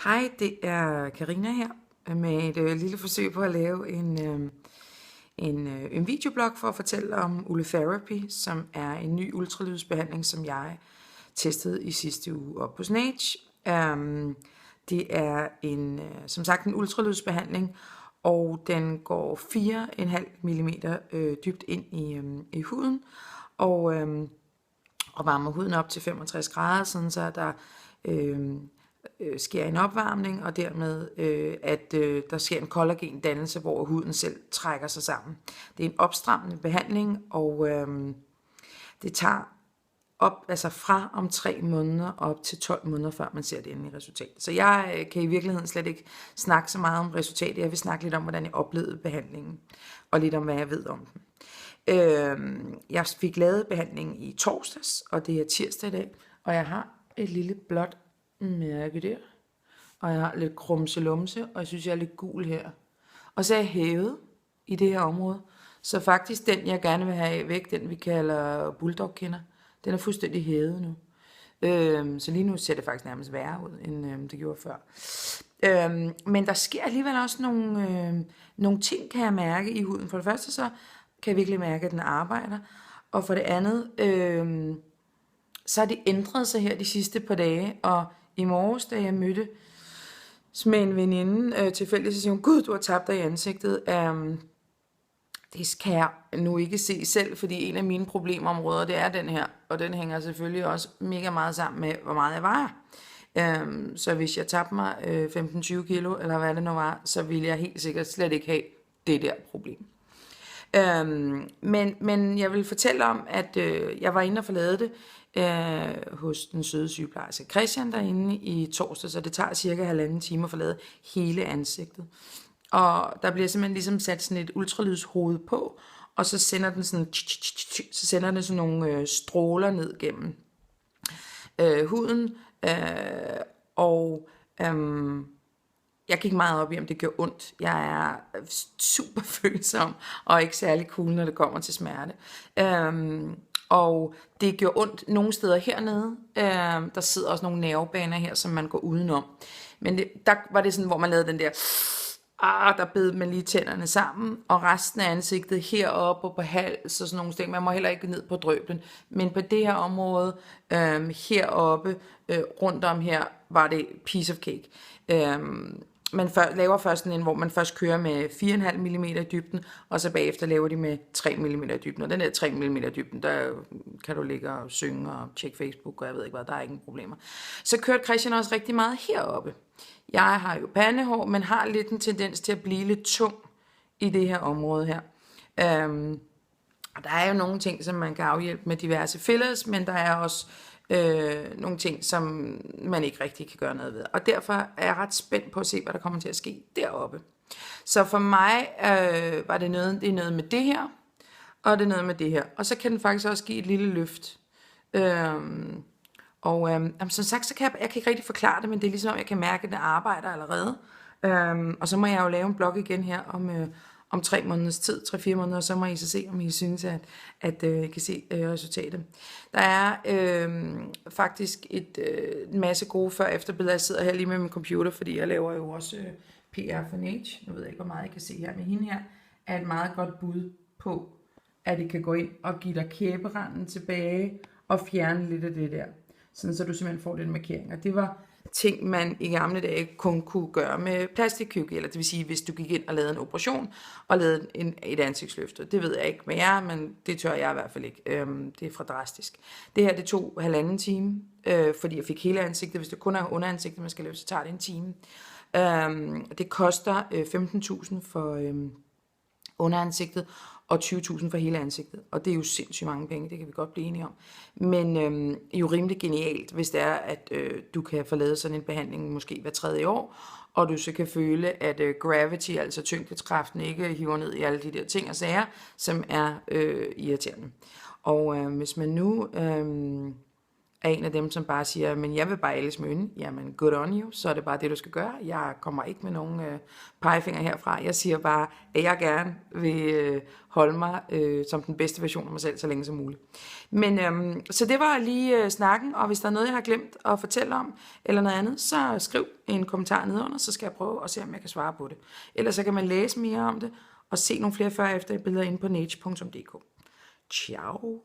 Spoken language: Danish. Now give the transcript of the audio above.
Hej, det er Karina her med et lille forsøg på at lave en videoblog for at fortælle om Uletherapy, som er en ny ultralydsbehandling, som jeg testede i sidste uge op på Snage. Det er som sagt en ultralydsbehandling, og den går 4,5 mm dybt ind i huden, og varmer huden op til 65 grader, sådan så der sker en opvarmning, og dermed at der sker en kollagendannelse, hvor huden selv trækker sig sammen. Det er en opstrammende behandling, og det tager fra om 3 måneder op til 12 måneder, før man ser det endelige resultat. Så jeg kan i virkeligheden slet ikke snakke så meget om resultatet. Jeg vil snakke lidt om, hvordan jeg oplevede behandlingen, og lidt om, hvad jeg ved om den. Jeg fik lavet behandlingen i torsdags, og det er tirsdag i dag, og jeg har et lille blåt mærke der, og jeg har lidt krumselumse, og jeg synes, jeg er lidt gul her. Og så er jeg hævet i det her område, så faktisk den, jeg gerne vil have væk, den vi kalder bulldogkinder, den er fuldstændig hævet nu. Så lige nu ser det faktisk nærmest værre ud, end det gjorde før. Men der sker alligevel også nogle ting, kan jeg mærke i huden. For det første så kan jeg virkelig mærke, at den arbejder, og for det andet, så har det ændret sig her de sidste par dage, og i morges, da jeg mødte med en veninde tilfældigt, så siger hun, Gud, du har tabt dig i ansigtet. Det kan jeg nu ikke se selv, fordi en af mine problemområder, det er den her, og den hænger selvfølgelig også mega meget sammen med, hvor meget jeg vejer. Så hvis jeg tabte mig 15-20 kilo, eller hvad det nu var, så ville jeg helt sikkert slet ikke have det der problem. Men jeg vil fortælle om, at jeg var inde og forlade det hos den søde sygeplejerske Christian derinde i torsdag, så det tager cirka 1,5 time at forlade hele ansigtet. Og der bliver simpelthen ligesom sat sådan et ultralydshoved på, og så sender den sådan nogle stråler ned gennem huden, og jeg gik meget op i, om det gør ondt. Jeg er super følsom og ikke særlig cool, når det kommer til smerte. Og det gør ondt nogle steder hernede. Der sidder også nogle nervebaner her, som man går udenom. Men der var det sådan, hvor man lavede den der... der bed man lige tænderne sammen, og resten af ansigtet heroppe og på hals og sådan nogle ting. Man må heller ikke ned på drøblen. Men på det her område, heroppe, rundt om her, var det piece of cake. Man laver først sådan en, hvor man først kører med 4,5 mm i dybden, og så bagefter laver de med 3 mm i dybden. Og den der 3 mm i dybden, der kan du ligge og synge og tjekke Facebook, og jeg ved ikke hvad, der er ingen problemer. Så kørte Christian også rigtig meget heroppe. Jeg har jo pandehår, men har lidt en tendens til at blive lidt tung i det her område her. Og der er jo nogle ting, som man kan afhjælpe med diverse fillers, men der er også nogle ting, som man ikke rigtig kan gøre noget ved. Og derfor er jeg ret spændt på at se, hvad der kommer til at ske deroppe. Så for mig var det noget med det her, og det er noget med det her. Og så kan den faktisk også give et lille løft. Som sagt, så kan jeg kan ikke rigtig forklare det, men det er ligesom, jeg kan mærke, at det arbejder allerede. Og så må jeg jo lave en blog igen her om 3 måneders tid, 3-4 måneder, og så må I så se, om I synes, at I kan se resultatet. Der er faktisk en masse gode før-efterbilleder. Jeg sidder her lige med min computer, fordi jeg laver jo også PR for Nage. Nu ved jeg ikke, hvor meget I kan se her, men hende her er et meget godt bud på, at I kan gå ind og give dig kæberanden tilbage og fjerne lidt af det der. Sådan så du simpelthen får den markering. Og det var ting, man i gamle dage kun kunne gøre med plastikkirurgi, eller det vil sige, hvis du gik ind og lavede en operation, og lavede et ansigtsløfte. Det ved jeg ikke med jer, men det tør jeg i hvert fald ikke. Det er for drastisk. Det her, det tog 1,5 time, fordi jeg fik hele ansigtet. Hvis det kun er underansigtet, man skal løfte, så tager det 1 time. Det koster 15.000 for underansigtet, og 20.000 for hele ansigtet. Og det er jo sindssygt mange penge, det kan vi godt blive enige om. Men jo rimelig genialt, hvis det er, at du kan få lavet sådan en behandling måske hver 3. år, og du så kan føle, at gravity, altså tyngdekraften, ikke hiver ned i alle de der ting og sager, som er irriterende. Og hvis man nu er en af dem, som bare siger, men jeg vil bare Alice Mønne, jamen good on you, så er det bare det, du skal gøre. Jeg kommer ikke med nogen pegefinger herfra. Jeg siger bare, at jeg gerne vil holde mig som den bedste version af mig selv, så længe som muligt. Men så det var lige snakken, og hvis der er noget, jeg har glemt at fortælle om, eller noget andet, så skriv en kommentar nedenunder, så skal jeg prøve at se, om jeg kan svare på det. Ellers så kan man læse mere om det, og se nogle flere før- og efter billeder inde på nage.dk. Ciao!